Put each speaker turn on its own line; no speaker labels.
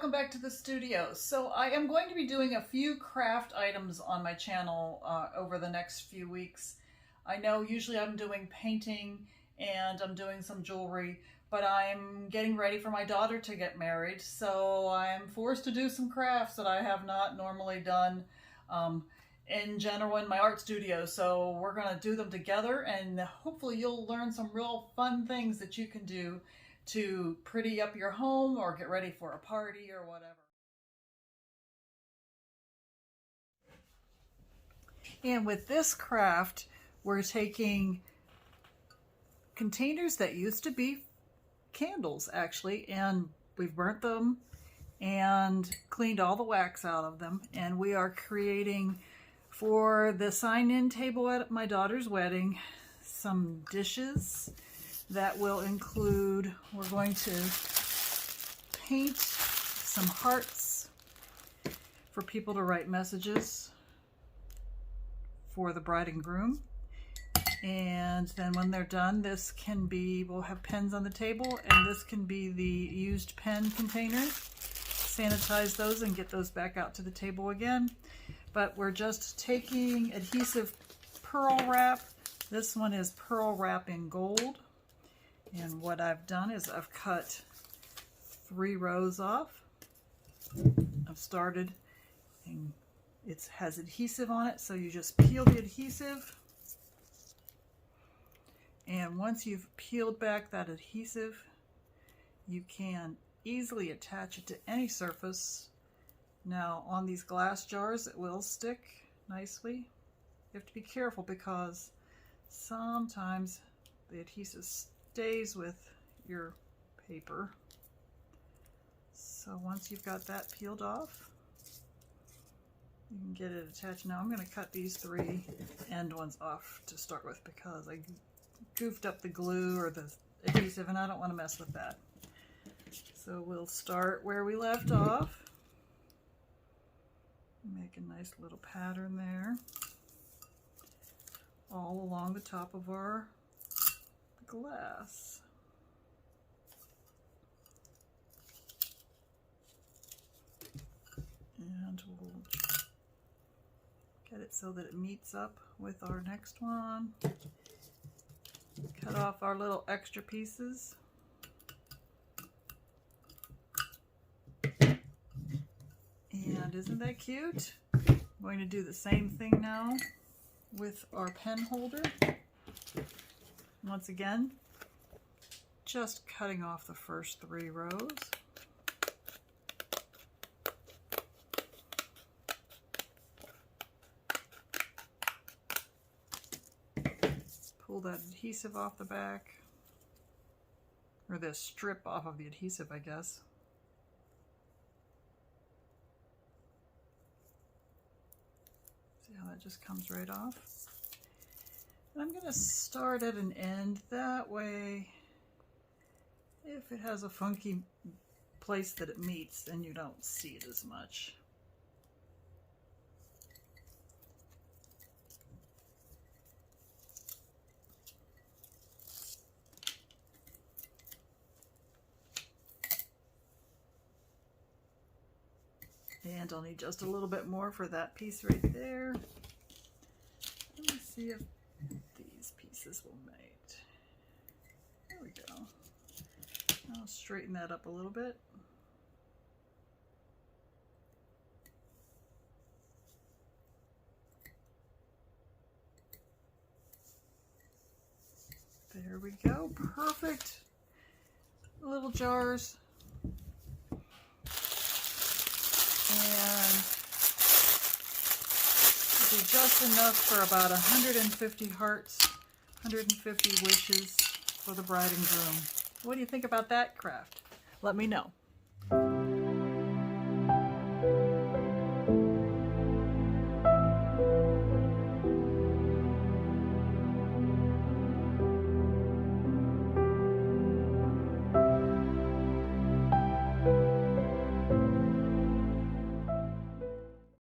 welcome back to the studio. So I am going to be doing a few craft items on my channel over the next few weeks. I know usually I'm doing painting and I'm doing some jewelry, but I'm getting ready for my daughter to get married, so I'm forced to do some crafts that I have not normally done in general in my art studio. So we're going to do them together, and hopefully you'll learn some real fun things that you can do to pretty up your home or get ready for a party or whatever. And with this craft, we're taking containers that used to be candles actually, and we've burnt them and cleaned all the wax out of them, and we are creating for the sign-in table at my daughter's wedding some dishes that will include, we're going to paint some hearts for people to write messages for the bride and groom. And then when they're done, this can be, we'll have pens on the table, and this can be the used pen containers. Sanitize those and get those back out to the table again. But we're just taking adhesive pearl wrap. This one is pearl wrap in gold. And what I've done is I've cut 3 rows off. I've started, and it has adhesive on it, so you just peel the adhesive. And once you've peeled back that adhesive, you can easily attach it to any surface. Now on these glass jars, it will stick nicely. You have to be careful because sometimes the adhesive stays with your paper. So once you've got that peeled off, you can get it attached. Now I'm going to cut these 3 end ones off to start with because I goofed up the glue or the adhesive and I don't want to mess with that. So we'll start where we left off. Make a nice little pattern there all along the top of our glass. And we'll get it so that it meets up with our next one. Cut off our little extra pieces. And isn't that cute? I'm going to do the same thing now with our pen holder. Once again, just cutting off the first 3 rows. Pull that adhesive off the back, or the strip off of the adhesive, I guess. See how that just comes right off? And I'm going to start at an end, that way if it has a funky place that it meets, then you don't see it as much. And I'll need just a little bit more for that piece right there. Let me see if these pieces will mate. There we go. I'll straighten that up a little bit. There we go. Perfect. Little jars. And it'll be just enough for about 150 hearts, 150 wishes for the bride and groom. What do you think about that craft? Let me know.